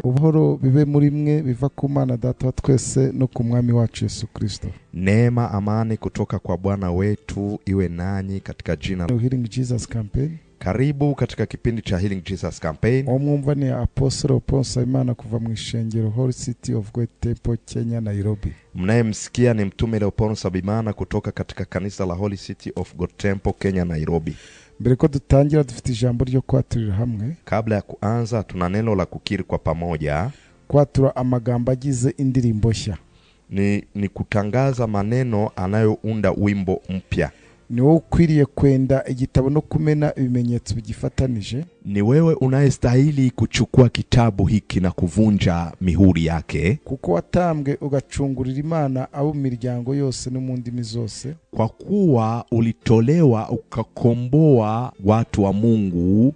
ubuhoro bibe muri mwe biva ku Mana Data wa twese no ku Mwami wacu Yesu Kristo. Neema, amani kutoka kwa Bwana wetu iwe nanyi katika jina la Healing Jesus Campaign. Karibu katika kipindi cha Healing Jesus Campaign. Omwumva ni Apostle Paul Simon kuva mu ishengero Holy City of God Temple, Kenya, Nairobi. Mnayemsikia ni mtume Leopold Sabimana kutoka katika kanisa la Holy City of God Temple, Kenya, Nairobi. Mbere ko dutangira dufite ijambo ryo kwaturira hamwe. Kabla ya kuanza tuna neno la kukiri kwa pamoja. Kwatura amagambo agize indirimbo nshya. Ni kutangaza maneno anayounda wimbo mpya. Ni wewe ukwiriye kwenda igitabo no kumena ibimenyetso bigifatanije. Ni wewe unayestahili kuchukua kitabu hiki na kuvunja mihuri yake. Kuko watambwe ugacungurira Imana abo miryango yose no mu ndimi zose. Kwa kuwa ulitolewa ukakomboa watu wa Mungu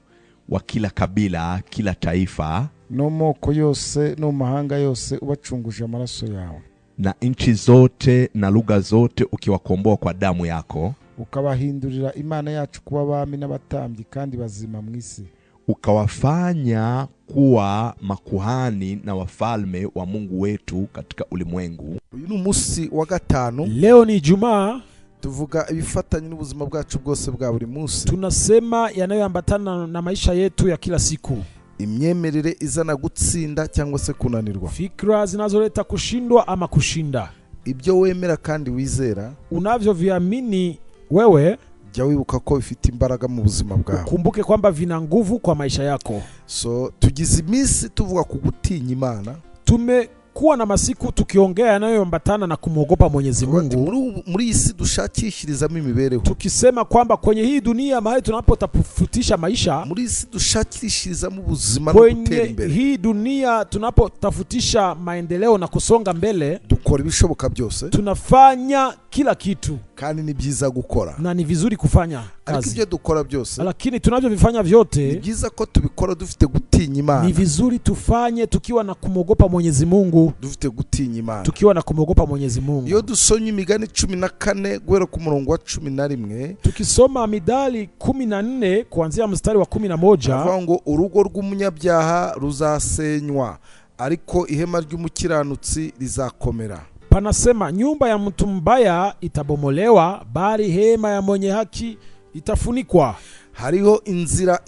wa kila kabila, kila taifa, no moko yose no mahanga yose ubacunguje amaraso yawe. Na nchi zote na lugha zote ukiwakomboa kwa damu yako. Ukabahindurira Imana yacu kuba abami n'abatambyi kandi bazima mu isi. Ukawafanya kuwa makuhani na wafalme wa Mungu wetu katika ulimwengu. Uyu ni umunsi wa gatanu. Leo ni Ijumaa. Tuvuga ibifatanye n'ubuzima bwacu bwose bwa buri munsi. Tunasema yanayoambatana na maisha yetu ya kila siku. Imyemerere izana gutsinda cyangwa se kunanirwa. Fikra zinazoleta kushindwa ama kushinda. Ibyo wemera kandi wizera, unavyoviamini wewe, jya wibuka ko bifite imbaraga mu buzima bwawe. Kumbuke kwamba vina nguvu kwa maisha yako. So tugize iminsi tuvuga ku gutinya Imana. Tumekuwa na masiku tukiongea yanayoambatana na kumwogopa Mwenyezi Mungu. Muri isi dushakishirizamo imibereho. Tukisema kwamba kwenye hii dunia mahali tunapotafutisha maisha, muri isi dushakishirizamo ubuzima no gutera imbere. Kwenye hii dunia tunapotafutisha maendeleo na kusonga mbele, dukora ibishoboka byose. Tunafanya kila kitu. Kandi ni byiza gukora. Na ni vizuri kufanya kazi. Ibyo dukora byose. Lakini tunavyovifanya vyote, ni byiza ko tubikora dufite gutinya Imana. Ni vizuri tufanye tukiwa na kumwogopa Mwenyezi Mungu. Dufite gutinya Imana. Tukiwa na kumwogopa Mwenyezi Mungu. Iyo dusomye Imigani 14 guhera ku murongo wa 11. Tukisoma Midali 14 kuanzia mstari wa 11. Avuga ngo urugo rw'umunyabyaha ruzasenywa, ariko ihema ry'umukiranutsi rizakomera. Panasema nyumba ya mtu mbaya itabomolewa, bali hema ya mwenye haki itafunikwa. Hariho inzira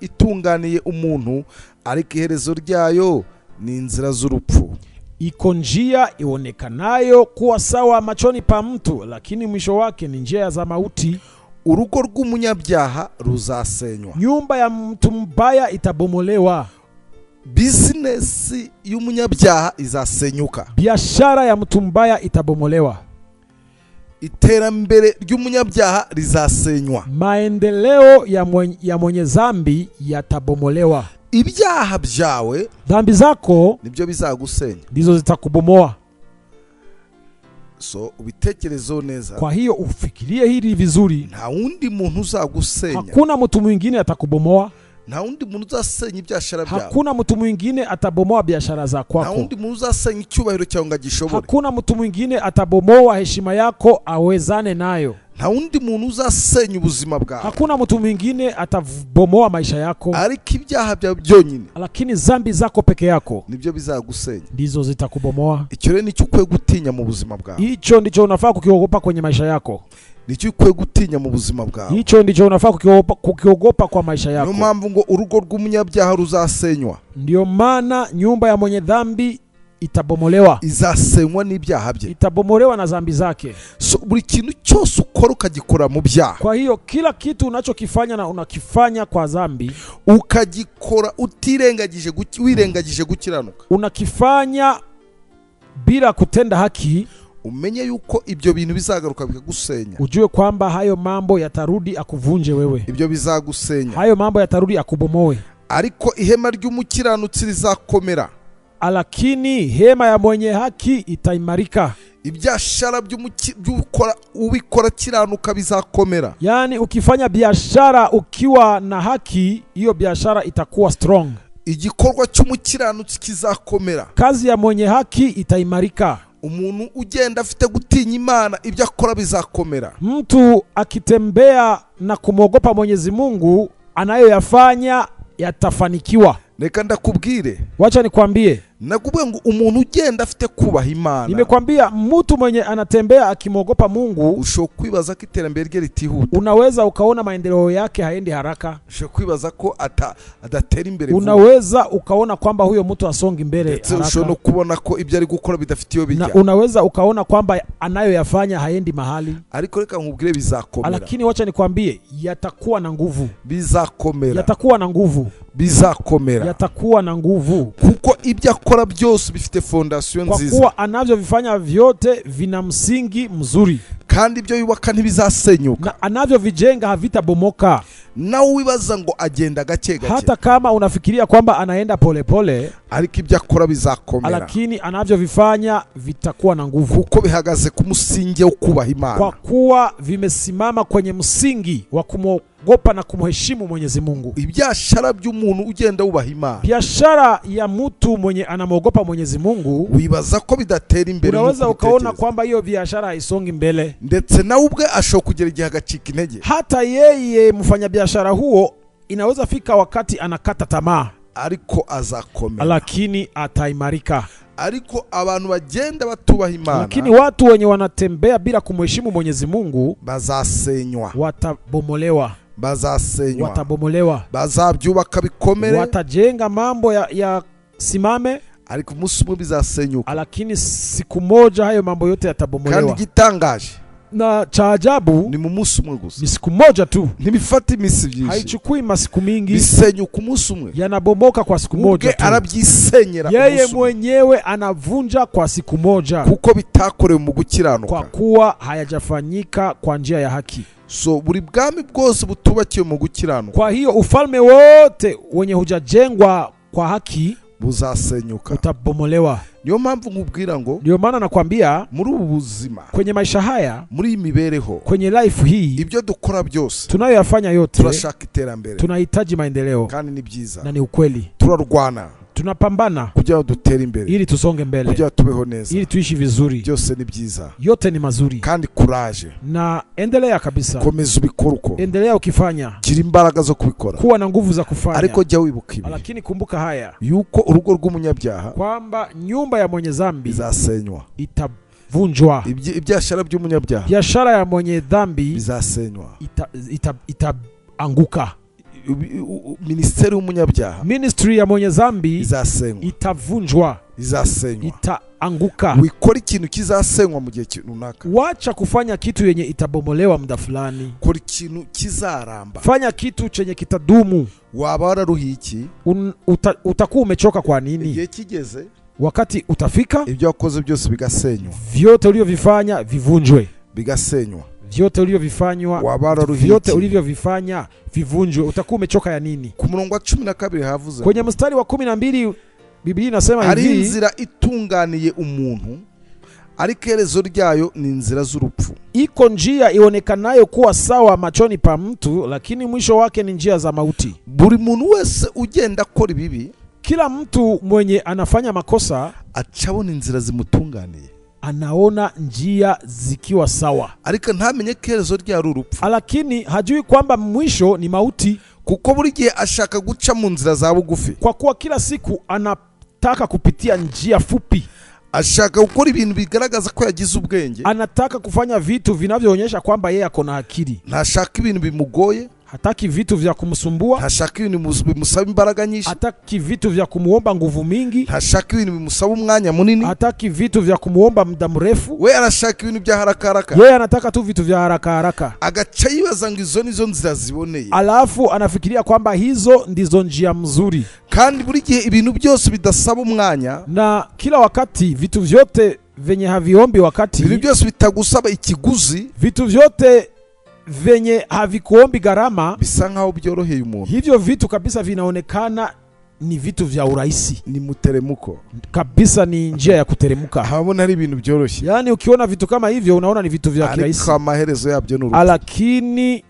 itunganiye umuntu, ariko iherezo ryayo ni inzira z'urupfu. Iko njia ionekanayo kuwa sawa machoni pa mtu, lakini mwisho wake ni njia za mauti. Urugo rw'umunyabyaha ruzasenywa. Nyumba ya mtu mbaya itabomolewa. Business y'umunyabyaha izasenyuka. Biashara ya mtu mbaya itabomolewa. Iterambere ry'umunyabyaha rizasenywa. Maendeleo ya mwenye zambi yatabomolewa. Ibyaha byawe, dhambi zako, nibyo bizagusenya, ndizo zitakubomoa. So ubitekerezo neza. Kwa hiyo ufikirie hili vizuri. Nta wundi muntu uzagusenya. Hakuna mtu mwingine atakubomoa. Nta wundi muntu uzasenya ibyashara byawe. Hakuna mtu mwingine atabomoa biashara za kwako. Nta wundi muntu uzasenya icyubahiro cyawe ngagishobore. Hakuna mtu mwingine atabomoa heshima yako awezane nayo. Nta wundi muntu uzasenya ubuzima bwawe. Hakuna mtu mwingine atabomoa maisha yako. Ariko ibyaha byawe byonyine, lakini zambi zako peke yako, nibyo bizagusenya, ndizo zitakubomoa. Icyo rero nicyo ukwiye gutinya mu buzima bwawe. Hicho ndicho unafaa kukiogopa kwenye maisha yako. Nicyo ukwiye gutinya mu buzima bwawe. Hicho ndicho unafaa kukiogopa kwa maisha yako. Niyo mpamvu ngo urugo rw'umunyabyaha ruzasenywa. Ndio maana nyumba ya mwenye dhambi itabomolewa. Izasenywa n'ibyaha bye. Itabomolewa na zambi zake. So buri kintu cyose ukora ukagikora mu byaha. Kwa hiyo kila kitu unachokifanya na unakifanya kwa zambi, ukagikora wirengagije gukiranuka, unakifanya bila kutenda haki, umenye yuko ibyo bintu bizagaruka bikagusenya. Ujue kwamba hayo mambo yatarudi akuvunje wewe. Ibyo bizagusenya. Hayo mambo yatarudi akubomoe. Ariko ihema ry'umukiranutsi rizakomera. Lakini hema ya mwenye haki itaimarika. Ibyashara ubikora kiranuka bizakomera. Yani ukifanya biashara ukiwa na haki, hiyo biashara itakuwa strong. Igikorwa cy'umukiranutsi kizakomera. Kazi ya mwenye haki itaimarika. Umuntu ugenda afite gutinya Imana, ibyo akora bizakomera. Mtu akitembea na kumwogopa Mwenyezi Mungu, anayoyafanya yatafanikiwa. Reka ndakubwire, wacha nikwambie, nakubwiye ngo umuntu ugenda afite kubaha Imana, nimekwambia mtu mwenye anatembea akimwogopa Mungu, ushobora kwibaza ko iterambere rye ritihuta, unaweza ukaona maendeleo yake haendi haraka, ushobora kwibaza ko adatera imbere, unaweza ukaona kwamba huyo mtu asongi mbele haraka, ushobora no kubona ko ibyo ari gukora bidafitiye bijya, na unaweza ukaona kwamba anayoyafanya haendi mahali. Ariko reka nkubwire bizakomera, lakini wacha nikwambie, yatakuwa na nguvu, bizakomera, yatakuwa na nguvu, bizakomera, yatakuwa na nguvu, kuko ibyo akora byose bifite fondation nziza, kwa kuwa anavyovifanya vyote vina msingi mzuri, kandi ibyo yubaka ntibizasenyuka, na anavyovijenga havitabomoka. Na wibaza ngo agenda gake gake, hata kama unafikiria kwamba anaenda polepole, ariko ibyo akora bizakomera, lakini anavyovifanya vitakuwa na nguvu, kuko bihagaze ku musingi wo kubaha Imana, kwa kuwa vimesimama kwenye msingi wa kumwogopa na kumheshimu Mwenyezi Mungu. Ibyashara by'umuntu ugenda wubaha Imana, biashara ya mtu mwenye anamwogopa Mwenyezi Mungu, wibaza ko bidatera imbere, unaweza ukaona kwamba hiyo biashara haisongi mbele, ndetse nawe ubwe ashobora kugera igihe agacika intege, hata yeye mfanya biashara huo inaweza fika wakati anakata tamaa, ariko azakomera, lakini ataimarika. Ariko abantu bagenda batubaha Imana, lakini watu wenye wanatembea bila kumheshimu Mwenyezi Mungu bazasenywa, watabomolewa, bazasenywa, watabomolewa, bazabyubaka bikomere, watajenga mambo ya simame, ariko umunsi umwe bizasenyuka, lakini siku moja hayo mambo yote yatabomolewa. Kandi gitangaje na cha ajabu ni mu munsi umwe gusa, ni siku moja tu, ntibifata imisi byinshi, haichukui masiku mingi, bisenyuka umunsi umwe, yanabomoka kwa siku moja tu, arabyisenyera yeye mwenyewe anavunja kwa siku moja, kuko bitakorewe mu gukiranuka, kwa kuwa hayajafanyika kwa njia ya haki. So buri bwami bwose butubakiye mu gukiranuka, kwa hiyo ufalme wote wenye hujajengwa kwa haki buzasenyuka, utabomolewa. Niyo mpamvu nkubwira ngo, ndio maana nakwambia, muri ubu buzima, kwenye maisha haya, muri imibereho, kwenye life hii, ibyo dukora byose, tunayoyafanya yote, turashaka iterambere, tunahitaji maendeleo, kandi ni byiza, na ni ukweli, turarwana, tunapambana kugira ngo dutere imbere, ili tusonge mbele, kugira tubeho neza, ili tuishi vizuri, byose ni byiza, yote ni mazuri, kandi courage, na endelea kabisa, komeza ubikora uko, endelea ukifanya, gira imbaraga zo kubikora, kuwa na nguvu za kufanya, ariko jya wibuka ibi, lakini kumbuka haya, yuko urugo rw'umunyabyaha, kwamba nyumba ya mwenye dhambi bizasenywa, itavunjwa, ibyashara by'umunyabyaha, biashara ya mwenye dhambi bizasenywa, itaanguka, ministeri y'umunyabyaha, ministry ya mwenye dhambi izasenywa, itavunjwa, izasenywa, itaanguka. wikora ikintu kizasenywa mu gihe runaka, wacha kufanya kitu yenye itabomolewa muda fulani, kora ikintu kizaramba, fanya kitu chenye kitadumu. waba wararuhiye iki, utakuwa umechoka kwa nini? igihe kigeze, wakati utafika, ibyo wakoze byose bigasenywa, vyote ulivyovifanya vivunjwe, bigasenywa, vyote ulivyovifanywa, vyote ulivyovifanya vivunjwe. Utakuwa umechoka ya nini? Ku murongo wa 12 havuze, kwenye mstari wa 12 Biblia inasema hivi, hari inzira itunganiye umuntu, ariko iherezo ryayo ni inzira z'urupfu. Iko njia ionekanayo kuwa sawa machoni pa mtu, lakini mwisho wake ni njia za mauti. Buri muntu wese ugenda akora ibibi, kila mtu mwenye anafanya makosa acabona inzira zimutunganiye, anaona njia zikiwa sawa, ariko ntamenye ko iherezo ryayo ari urupfu, lakini hajui kwamba mwisho ni mauti, kuko buri gihe ashaka guca mu nzira za bugufi, kwa kuwa kila siku anataka kupitia njia fupi, ashaka gukora ibintu bigaragaza ko yagize ubwenge, anataka kufanya vitu vinavyoonyesha kwamba yeye ako na akili, ntashaka ibintu bimugoye, hataki vitu vya kumsumbua, ntashaka ibintu bimusaba imbaraga nyinshi, hataki vitu vya kumuomba nguvu mingi, ntashaka ibintu bimusaba umwanya munini, hataki vitu vya kumuomba muda mrefu. we arashaka ibintu bya haraka haraka, yeye anataka tu vitu vya haraka haraka, agaca yibaza ngo izo nizo nzira ziboneye, alafu anafikiria kwamba hizo ndizo njia mzuri. kandi buri gihe ibintu byose bidasaba umwanya, na kila wakati vitu vyote venye haviombi wakati, ibintu byose bitagusaba ikiguzi, vitu vyote venye havikuombi gharama, bisa nkaho byoroheye umuntu, hivyo vitu kabisa vinaonekana ni vitu vya urahisi, ni muteremuko kabisa, ni njia ya kuteremuka. habona ari ibintu byoroshye, yani ukiona vitu kama hivyo unaona ni vitu vya kirahisi, ariko amaherezo yabyo ni urupfu, lakini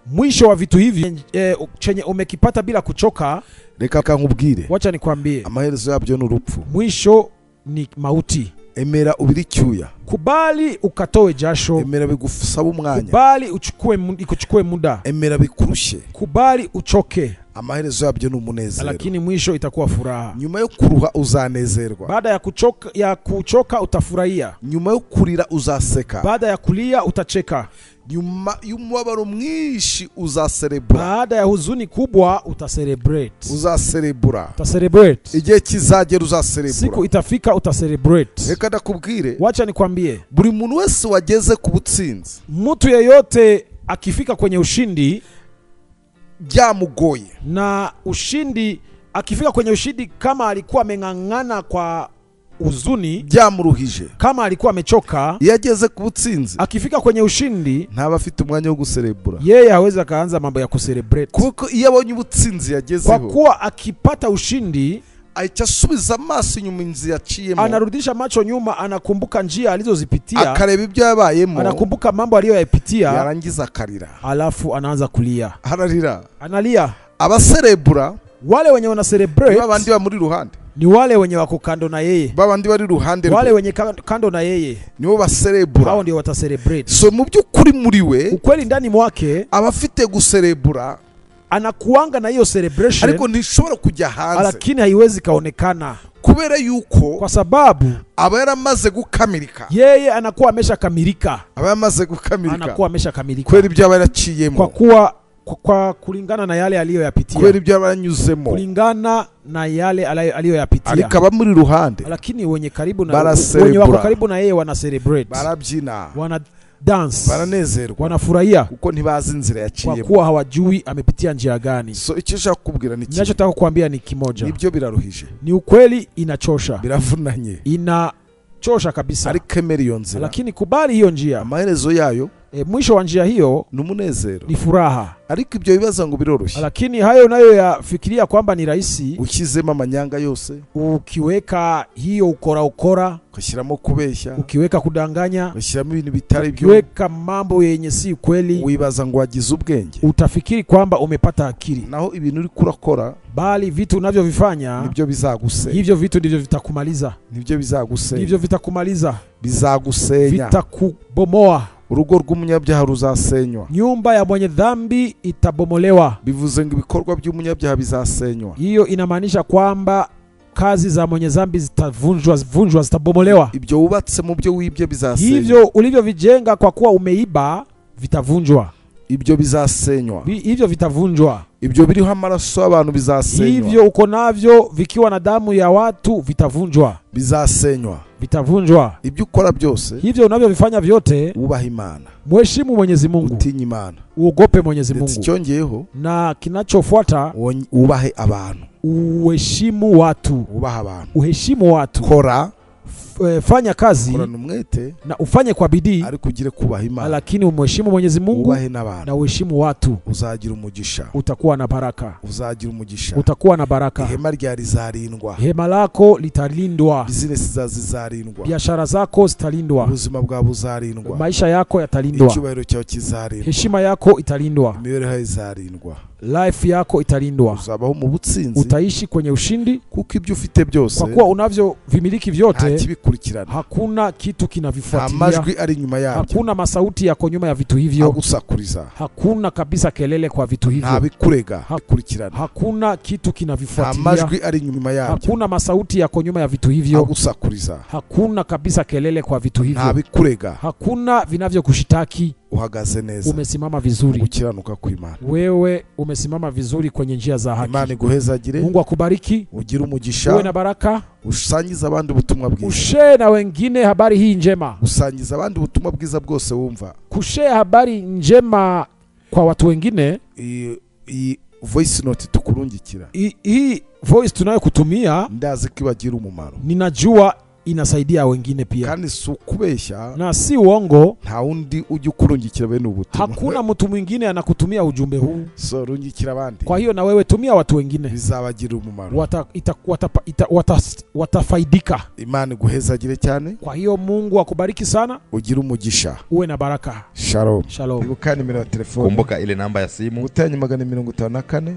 mwisho wa vitu hivi chenye umekipata bila kuchoka, reka nkubwire, wacha nikwambie, amaherezo yabyo ni urupfu, mwisho ni mauti. emera ubiricyuya, kubali ukatoe jasho, emera bigusaba umwanya, kubali ikuchukue muda, emera bikurushe, kubali uchoke, amaherezo yabyo n'umunezero, lakini mwisho itakuwa furaha. nyuma yo kuruha uzanezerwa, Baada ya kuchoka utafurahia, nyuma yo kurira uzaseka, baada ya kulia utacheka, nyuma y'umubabaro mwinshi uzaserebura, baada ya huzuni kubwa utaserebrate, utaserebura, igihe kizagera uzaserebura, siku itafika utaserebrate. Reka ndakubwire, Wacha nikwambie, buri muntu wese wageze ku butsinzi, mtu yeyote akifika kwenye ushindi byamugoye, na ushindi akifika kwenye ushindi, kama alikuwa ameng'ang'ana kwa huzuni, byamuruhije, kama alikuwa amechoka, yageze ku butsinzi, akifika kwenye ushindi ntaba afite umwanya wo guserebura, yeye hawezi kaanza mambo ya kucelebrate, kuko iyo abonye ubutsinzi yagezeho, kwa kuwa akipata ushindi ahita asubiza amaso inyuma inzira yaciyemo, anarudisha macho nyuma, anakumbuka njia alizozipitia, akareba ibyo yabayemo, anakumbuka mambo aliyoyapitia, yarangiza akarira, alafu anaanza kulia, analia. Abaserebura, wale wenye wana celebrate, babandi ba muri ruhande, ni wale wenye wako kando na yeye, babandi bari ruhande, wale wenye kando na yeye nibo baserebura, hao ndio watacelebrate. So mu by'ukuri muri we, ukweli ndani mwake abafite guserebura, anakuanga na hiyo celebration, ariko ntishobora kujya hanze, lakini haiwezi kaonekana, kubera yuko, kwa sababu aba yaramaze gukamirika, yeye anakuwa ameshakamilika, aba yamaze gukamirika, anakuwa ameshakamilika, kweli ibyo aba yaraciyemo, kwa kuwa kwa kulingana na yale aliyoyapitia, kweli ibyo aba yaranyuzemo, kulingana na yale aliyoyapitia, ariko aba muri ruhande, lakini wenye wako karibu na yeye wana celebrate, barabyina, wana dance, baranezerwa, wanafurahia, kuko ntibazi inzira yaciyemo, kwa kuwa hawajui amepitia njia gani. So icyo nshaka kukubwira ni ninachotaka kukuambia ni kimoja, nibyo biraruhije, ni ukweli inachosha, biravunanye, inachosha kabisa, ariko emera iyo nzira, lakini kubali hiyo njia, amaherezo yayo, mwisho wa njia hiyo n'umunezero, ni furaha. Ariko ibyo bibaza ngo biroroshye, lakini hayo nayo yafikiria kwamba ni rahisi, ukizema amanyanga yose, ukiweka hiyo ukora, ukashyiramo kubeshya, ukiweka kudanganya, ukashyiramo ibintu bitari byo, ukiweka mambo yenye si kweli, wibaza ngo wagize ubwenge, utafikiri kwamba umepata akili, naho ibintu uri kurakora, bali vitu unavyovifanya nibyo bizagusenya, hivyo vitu ndivyo vitakumaliza, nibyo bizagusenya, hivyo vitakumaliza, bizagusenya, vitakubomoa. Urugo rw'umunyabyaha ruzasenywa, nyumba ya mwenye dhambi itabomolewa. Bivuze ngo ibikorwa by'umunyabyaha bizasenywa. Hiyo inamaanisha kwamba kazi za mwenye dhambi zitavunjwa, zitabomolewa. Ibyo wubatse mu byo wibye bizasenywa, hivyo ulivyovijenga kwa kuwa umeiba vitavunjwa, ibyo bizasenywa, hivyo vitavunjwa. Ibyo biriho amaraso y'abantu bizasenywa, hivyo uko navyo vikiwa na damu ya watu vitavunjwa, bizasenywa, vitavunjwa. Ibyo ukora byose, hivyo unavyovifanya vyote, ubaha Imana, mheshimu Mwenyezi Mungu, utinye Imana, uogope Mwenyezi Mungu, cyongeyeho na kinachofuata ubahe abantu, uheshimu watu, ubaha abantu, uheshimu watu, kora, fanya kazi na ufanye kwa bidii, ariko ugire kubaha Imana, lakini umheshimu Mwenyezi Mungu na uheshimu watu, uzagira umugisha, utakuwa na baraka, uzagira umugisha, utakuwa na baraka. Ihema rya rizarindwa, hema lako litalindwa, business zazizarindwa, biashara zako zitalindwa, ubuzima bwawe buzarindwa, maisha yako yatalindwa, icyubahiro cyawe kizarindwa, heshima yako italindwa, imibereho izarindwa, life yako italindwa, uzabaho mu butsinzi, utaishi kwenye ushindi, kuko ibyo ufite byose, kwa kuwa unavyo vimiliki vyote, hakuna kitu kinavifuatilia, majwi ari nyuma yabyo, hakuna masauti yako nyuma ya vitu hivyo, agusakuriza, hakuna kabisa kelele kwa vitu hivyo, nabikurega hakurikirana, hakuna kitu kinavifuatilia, majwi ari nyuma yabyo, hakuna masauti yako nyuma ya vitu hivyo, agusakuriza, hakuna kabisa kelele kwa vitu hivyo, nabikurega, hakuna vinavyokushitaki. Uhagaze neza, umesimama vizuri, gukiranuka kw'Imana, wewe umesimama vizuri kwenye njia za haki. Imana iguhezagire, Mungu akubariki, ugire umugisha, uwe na baraka, usangiza abandi ubutumwa bwiza, ushare na wengine habari hii njema, usangiza abandi ubutumwa bwiza bwose wumva, kushare habari njema kwa watu wengine. Iyi voice note tukurungikira, hii voice tunayokutumia ndazi kibagira umumaro, ninajua inasaidia wengine pia, kandi si ukubeshya na si uongo. Nta wundi ujya ukurungikira bene ubutumwa, hakuna mtu mwingine anakutumia ujumbe huu, so rungikira abandi. Kwa hiyo na wewe tumia watu wengine, bizabagira umumaro, watafaidika. Imana iguhezagire cyane. Kwa hiyo Mungu akubariki sana, ugire umugisha, uwe na baraka. Shalom. Shalom. Ibuka nimero ya telefone, kumbuka ile namba ya simu +254 +254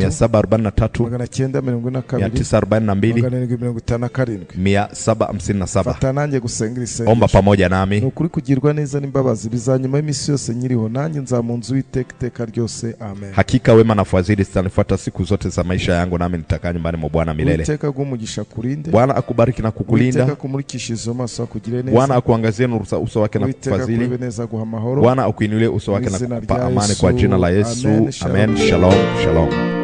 743 942 942 757 757. fata nanjye gusengera isengesho. Omba pamoja nami. Nukuri kugirwa neza n'imbabazi bizanyuma y'imisi yose nyiriho, nanjye nzamunzu w'iteka iteka ryose. Amen. Hakika wema na fadhili zitanifuata siku zote za maisha yangu, nami nitakaa nyumbani mwa Bwana milele. Iteka gumugisha kurinde. Bwana akubariki na kukulinda. Iteka kumurikishiza amaso akugire neza. Bwana akuangazie uso wake na kukufadhili. Bwana akuinulie uso wake na kukupa amani kwa jina la Yesu. Amen. Shalom. Shalom.